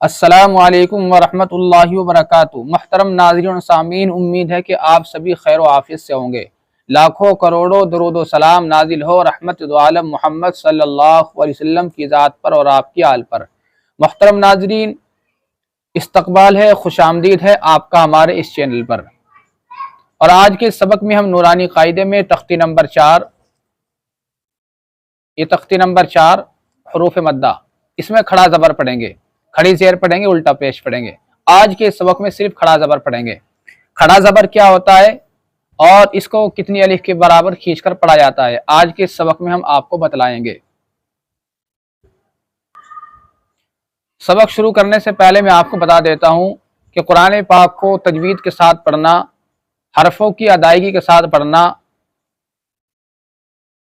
السلام علیکم ورحمۃ اللہ وبرکاتہ۔ محترم ناظرین و سامعین، امید ہے کہ آپ سبھی خیر و عافیت سے ہوں گے۔ لاکھوں کروڑوں درود و سلام نازل ہو رحمت دو عالم محمد صلی اللہ علیہ وسلم کی ذات پر اور آپ کی آل پر۔ محترم ناظرین، استقبال ہے، خوش آمدید ہے آپ کا ہمارے اس چینل پر۔ اور آج کے سبق میں ہم نورانی قاعدے میں تختی نمبر 4، یہ تختی نمبر 4 حروف مدہ، اس میں کھڑا زبر پڑھیں گے، کھڑی زیر پڑھیں گے، الٹا پیش پڑھیں گے۔ آج کے سبق میں صرف کھڑا زبر پڑھیں گے۔ کھڑا زبر کیا ہوتا ہے اور اس کو کتنی الف کے برابر کھینچ کر پڑھا جاتا ہے، آج کے سبق میں ہم آپ کو بتلائیں گے۔ سبق شروع کرنے سے پہلے میں آپ کو بتا دیتا ہوں کہ قرآن پاک کو تجوید کے ساتھ پڑھنا، حرفوں کی ادائیگی کے ساتھ پڑھنا،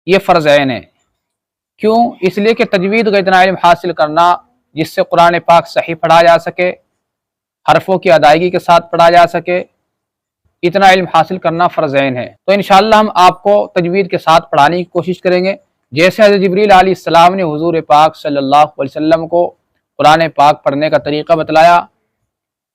یہ فرض عین ہے۔ کیوں؟ اس لیے کہ تجوید کا اتنا علم حاصل کرنا جس سے قرآن پاک صحیح پڑھا جا سکے، حرفوں کی ادائیگی کے ساتھ پڑھا جا سکے، اتنا علم حاصل کرنا فرض عین ہے۔ تو انشاءاللہ ہم آپ کو تجوید کے ساتھ پڑھانے کی کوشش کریں گے، جیسے حضرت جبریل علیہ السلام نے حضور پاک صلی اللہ علیہ وسلم کو قرآن پاک پڑھنے کا طریقہ بتلایا،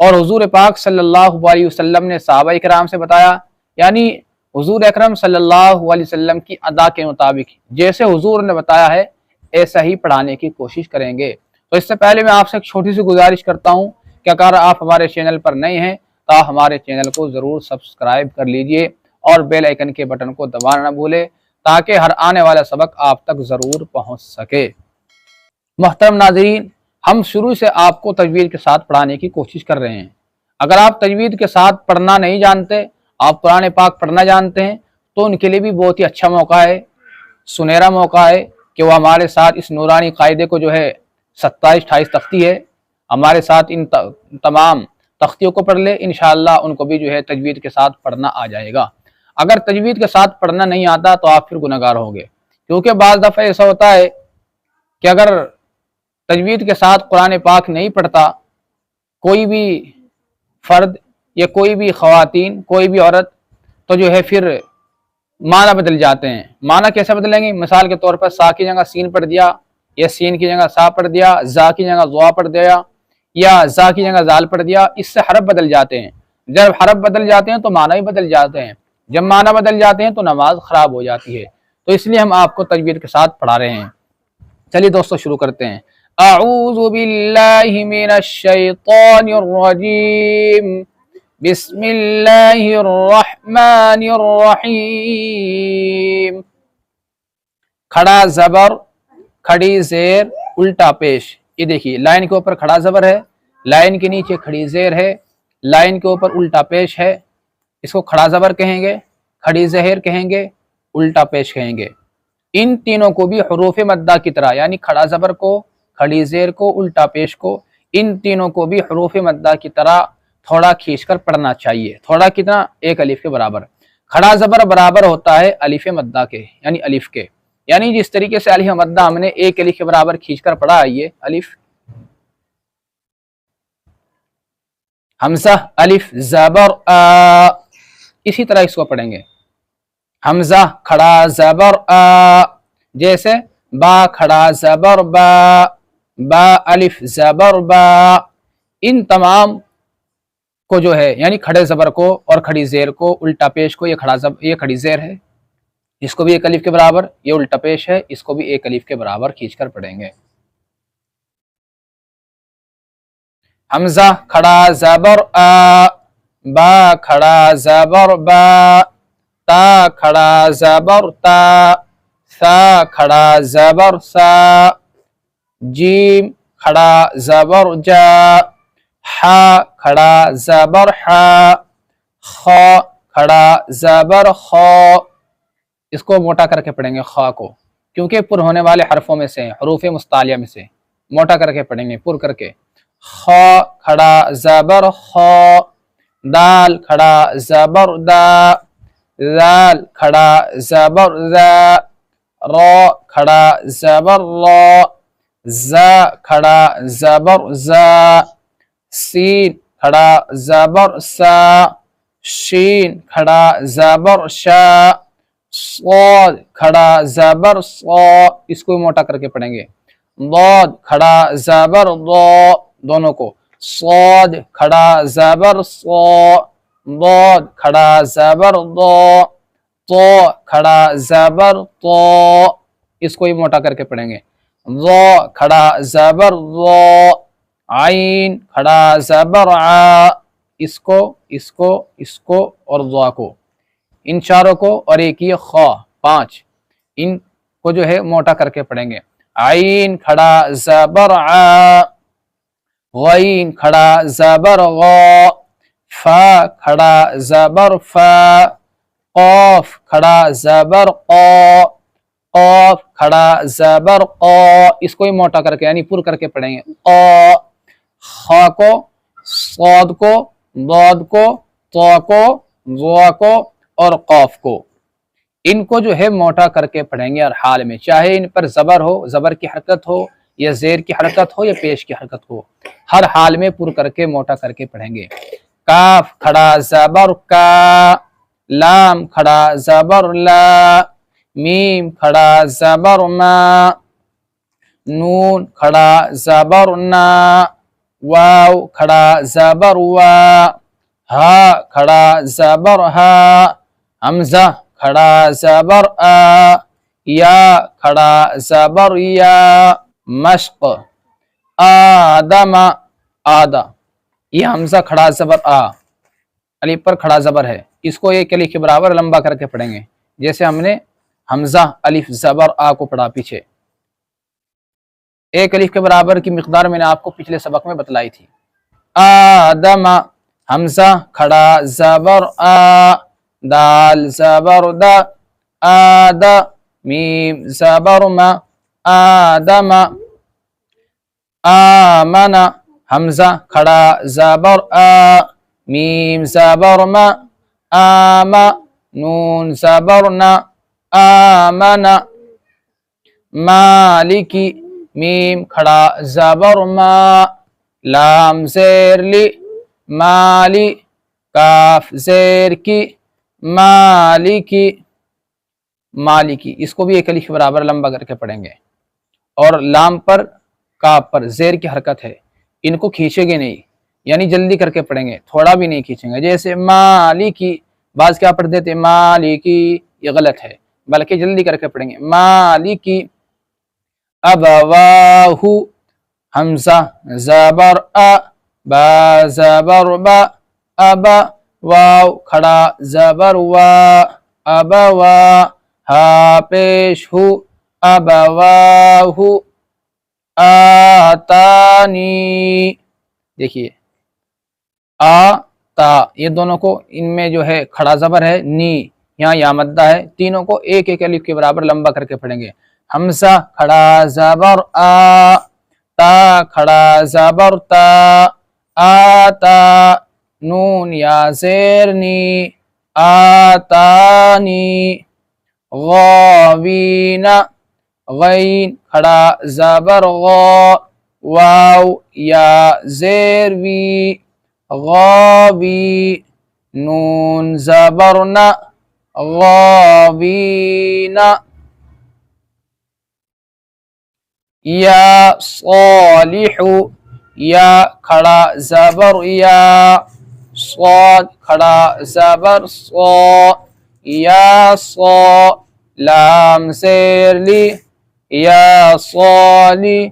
اور حضور پاک صلی اللہ علیہ وسلم نے صحابہ کرام سے بتایا، یعنی حضور اکرم صلی اللہ علیہ وسلم کی ادا کے مطابق جیسے حضور نے بتایا ہے ایسا ہی پڑھانے کی کوشش کریں گے۔ تو اس سے پہلے میں آپ سے ایک چھوٹی سی گزارش کرتا ہوں کہ اگر آپ ہمارے چینل پر نئے ہیں تو ہمارے چینل کو ضرور سبسکرائب کر لیجئے اور بیل آئیکن کے بٹن کو دبانا نہ بھولے تاکہ ہر آنے والا سبق آپ تک ضرور پہنچ سکے۔ محترم ناظرین، ہم شروع سے آپ کو تجوید کے ساتھ پڑھانے کی کوشش کر رہے ہیں۔ اگر آپ تجوید کے ساتھ پڑھنا نہیں جانتے، آپ قرآن پاک پڑھنا جانتے ہیں، تو ان کے لیے بھی بہت ہی اچھا موقع ہے، سنہرا موقع ہے کہ وہ ہمارے ساتھ اس نورانی قاعدے کو جو ہے 27-28 تختی ہے، ہمارے ساتھ ان تمام تختیوں کو پڑھ لے، انشاءاللہ ان کو بھی جو ہے تجوید کے ساتھ پڑھنا آ جائے گا۔ اگر تجوید کے ساتھ پڑھنا نہیں آتا تو آپ پھر گنہگار ہوں گے، کیونکہ بعض دفعہ ایسا ہوتا ہے کہ اگر تجوید کے ساتھ قرآن پاک نہیں پڑھتا کوئی بھی فرد یا کوئی بھی خواتین، کوئی بھی عورت، تو جو ہے پھر معنی بدل جاتے ہیں۔ معنی کیسے بدلیں گے؟ مثال کے طور پر سا کی جگہ سین پڑھ دیا، یا سین کی جگہ سا پڑھ دیا، زا کی جگہ زوا پڑھ دیا، یا زا کی جگہ زال پڑھ دیا، اس سے حرف بدل جاتے ہیں۔ جب حرف بدل جاتے ہیں تو معنی بھی بدل جاتے ہیں، جب معنی بدل جاتے ہیں تو نماز خراب ہو جاتی ہے۔ تو اس لیے ہم آپ کو تجوید کے ساتھ پڑھا رہے ہیں۔ چلیے دوستو شروع کرتے ہیں۔ اعوذ باللہ من الشیطان الرجیم، بسم اللہ الرحمن الرحیم۔ کھڑا زبر، کھڑی زیر، الٹا پیش۔ یہ دیکھیے لائن کے اوپر کھڑا زبر ہے، لائن کے نیچے کھڑی زیر ہے، لائن کے اوپر الٹا پیش ہے۔ اس کو کھڑا زبر کہیں گے، کھڑی زہر کہیں گے، الٹا پیش کہیں گے۔ ان تینوں کو بھی حروف مدہ کی طرح، یعنی کھڑا زبر کو، کھڑی زیر کو، الٹا پیش کو، ان تینوں کو بھی حروف مدہ کی طرح تھوڑا کھینچ کر پڑھنا چاہیے۔ تھوڑا کتنا؟ ایک الف کے برابر۔ کھڑا زبر برابر ہوتا ہے الف مدہ کے، یعنی الف کے، یعنی جس طریقے سے الف مدہ ہم نے ایک الف کے برابر کھینچ کر پڑھا ہے، یہ الف، حمزہ الف زبر آ، اسی طرح اس کو پڑھیں گے۔ حمزہ کھڑا زبر آ، جیسے با کھڑا زبر با، با الف زبر با، ان تمام کو جو ہے یعنی کھڑے زبر کو اور کھڑی زیر کو، الٹا پیش کو، یہ کھڑی زیر ہے، اس کو بھی ایک الف کے برابر، یہ الٹا پیش ہے، اس کو بھی ایک الف کے برابر کھینچ کر پڑھیں گے۔ حمزہ کھڑا زبر آ، با کھڑا زبر با، تا کھڑا زبر تا، ثا کھڑا زبر سا، جیم کھڑا زبر جا، حا کھڑا زبر حا، خا کھڑا زبر خا۔ اس کو موٹا کر کے پڑھیں گے خا کو، کیونکہ پر ہونے والے حرفوں میں سے، حروف مستعلیہ میں سے، موٹا کر کے پڑھیں گے، پر کر کے۔ خا کھڑا زبر خا، دال کھڑا زبر دا، ذال کھڑا زبر ذا، را کھڑا زبر را، زا کھڑا زبر زا، سین کھڑا زبر سا، شین کھڑا زبر شا، صاد کھڑا زبر صا، اس کو موٹا کر کے پڑھیں گے۔ ضاد کھڑا زبر ضا، دونوں کو. صاد کھڑا زبر صو، ضاد کھڑا زبر ضو، تو کھڑا زبر تو، اس کو ہی موٹا کر کے پڑھیں گے. ضو کھڑا زبر ضو، عین کھڑا زبر آ، اس کو اور ضا کو، ان چاروں کو، اور ایک یہ خا 5، ان کو جو ہے موٹا کر کے پڑھیں گے. عین کھڑا زبر آ، غین کھڑا زبر غا، فا کھڑا زبر فا، قاف کھڑا زبر قا، قاف کھڑا زبر قا، اس کو ہی موٹا کر کے یعنی پر کر کے پڑھیں گے. قا، خا کو، صاد کو، ضاد کو، طا کو، ضا کو اور قاف کو، ان کو جو ہے موٹا کر کے پڑھیں گے ہر حال میں، چاہے ان پر زبر ہو، زبر کی حرکت ہو، یا زیر کی حرکت ہو، یا پیش کی حرکت ہو، ہر حال میں پر کر کے موٹا کر کے پڑھیں گے. کاف کھڑا زبر کا، لام کھڑا زبر لا، میم کھڑا زبر ما، نون کھڑا زبر نا، واو کھڑا زبر وا، ہا کھڑا زبر ہا، حمزہ کھڑا زبر آ، یا کھڑا زبر یا. مشق آدم آدھا، یہ حمزہ کھڑا زبر آ، الف پر کھڑا زبر ہے، اس کو ایک الف کے برابر لمبا کر کے پڑھیں گے، جیسے ہم نے حمزہ الف زبر آ کو پڑھا پیچھے. ایک الف کے برابر کی مقدار میں نے آپ کو پچھلے سبق میں بتلائی تھی. آدم حمزہ کھڑا زبر آ، دال زبر دا، آدا میم زبر ما، آدم. آمن حمزہ کھڑا زبر آ، میم زبر ما، آما نون زبر نا، آمن. مالکی میم کھڑا زبر ما، لام زیر لی، مالی کاف زیر کی، مالکی مالکی، اس کو بھی ایک الف کے برابر لمبا کر کے پڑھیں گے. اور لام پر کاف پر زیر کی حرکت ہے، ان کو کھینچیں گے نہیں، یعنی جلدی کر کے پڑھیں گے، تھوڑا بھی نہیں کھینچیں گے. جیسے مالکی، بعض کیا پڑھ دیتے مالکی، یہ غلط ہے، بلکہ جلدی کر کے پڑھیں گے. مالکی. ابواہ حمزہ زبر ا، با زبر با، ابا واو کھڑا زبر وا، ابوا، ہا پیش ہو، ابواہ. آتانی، دیکھیے آ تا، یہ دونوں کو ان میں جو ہے کھڑا زبر ہے، نی یہاں یا مدہ ہے، تینوں کو ایک ایک الف کے برابر لمبا کر کے پڑھیں گے. حمزہ کھڑا زبر آ، تا کھڑا زبر تا، آتا نون یا زیر نی، آتانی. غاوین غین کھڑا زبر غا، واو یا زیر وی، غاوی نون زبر نا، غاوین. یا صالح یا کھڑا زبر یا، صاد کھڑا زبر صا، یا صا لام زیر لی، یا صالح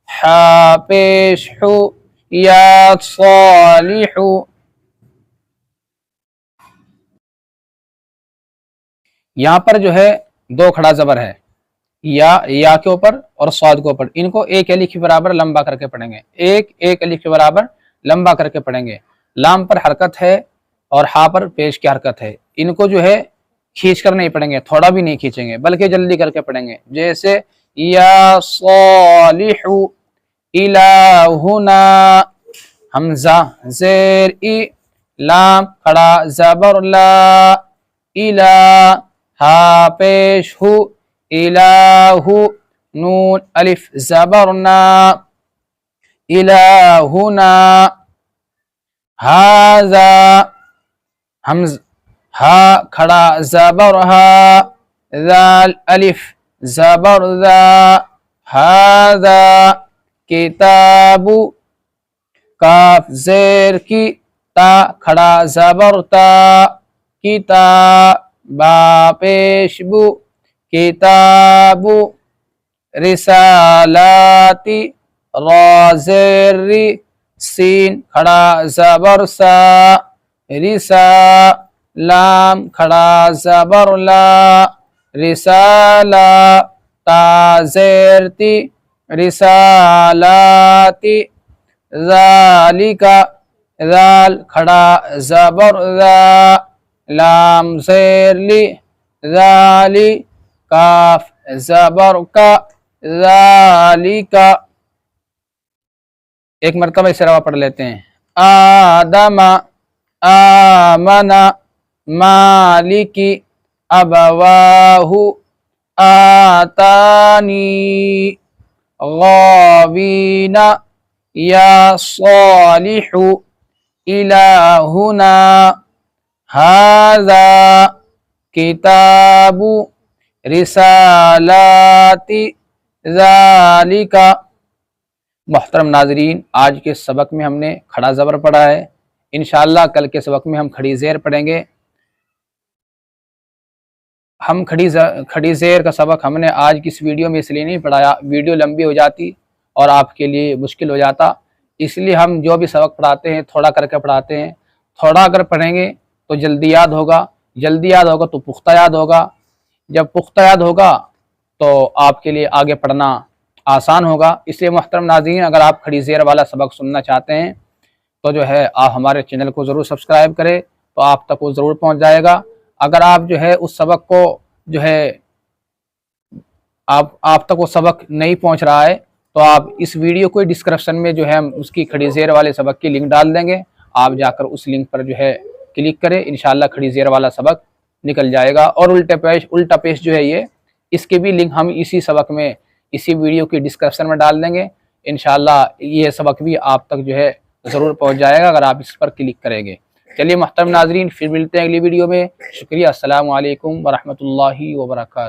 حا پیش حو، یا صالح. یہاں پر جو ہے دو کھڑا زبر ہے، یا کے اوپر اور صاد کے اوپر، ان کو ایک الف کے برابر لمبا کر کے پڑھیں گے، ایک الف کے برابر لمبا کر کے پڑھیں گے. لام پر حرکت ہے اور ہا پر پیش کی حرکت ہے، ان کو جو ہے کھینچ کر نہیں پڑھیں گے، تھوڑا بھی نہیں کھینچیں گے، بلکہ جلدی کر کے پڑھیں گے. جیسے یا صالح الہنا، حمزہ زیر ای، لام کھڑا زبر لا، الہ ہا پیش ہو، الہ نون الف زبر نا، الہنا. ھذا حمزہ ہا کھڑا زبر ہا، ذال الف زبر ذا، ھذا کتاب کاف زیر کی، تا کھڑا زبر تا، کتابا پیش بو، کتابو، رسالاتی، را زیر ری، سین کھڑا زبر سا، رسا، لام کھڑا زبر لا، رسالہ، تا زیر تی، رسالاتی، ذالک، ذال کھڑا زبر ذا، لام زیر لی، ذالی، کاف زبر کا، ذالک۔ ایک مرتبہ اس روا پڑھ لیتے ہیں۔ آدم، آمن، مالکی، ابواہ، آتانی، غاوین، یا صالح، الہنا، ھذا، کتاب، رسالاتی، ذالک۔ محترم ناظرین، آج کے سبق میں ہم نے کھڑا زبر پڑھا ہے، انشاءاللہ کل کے سبق میں ہم کھڑی زیر پڑھیں گے۔ ہم کھڑی زیر کا سبق ہم نے آج کی اس ویڈیو میں اس لیے نہیں پڑھایا، ویڈیو لمبی ہو جاتی اور آپ کے لیے مشکل ہو جاتا، اس لیے ہم جو بھی سبق پڑھاتے ہیں تھوڑا کر کے پڑھاتے ہیں۔ تھوڑا اگر پڑھیں گے تو جلدی یاد ہوگا، جلدی یاد ہوگا تو پختہ یاد ہوگا، جب پختہ یاد ہوگا تو آپ کے لیے آگے پڑھنا آسان ہوگا۔ اس لیے محترم ناظرین، اگر آپ کھڑی زیر والا سبق سننا چاہتے ہیں تو جو ہے آپ ہمارے چینل کو ضرور سبسکرائب کریں، تو آپ تک وہ ضرور پہنچ جائے گا۔ اگر آپ جو ہے اس سبق کو جو ہے آپ تک وہ سبق نہیں پہنچ رہا ہے تو آپ اس ویڈیو کو ڈسکرپشن میں جو ہے ہم اس کی کھڑی زیر والے سبق کی لنک ڈال دیں گے، آپ جا کر اس لنک پر جو ہے کلک کریں، انشاءاللہ کھڑی زیر والا سبق نکل جائے گا۔ اور الٹا پیش جو ہے یہ، اس کے بھی لنک ہم اسی سبق میں اسی ویڈیو کی ڈسکرپشن میں ڈال دیں گے، انشاءاللہ یہ سبق بھی آپ تک جو ہے ضرور پہنچ جائے گا اگر آپ اس پر کلک کریں گے۔ چلیے محترم ناظرین، پھر ملتے ہیں اگلی ویڈیو میں، شکریہ، السلام علیکم ورحمۃ اللہ وبرکاتہ۔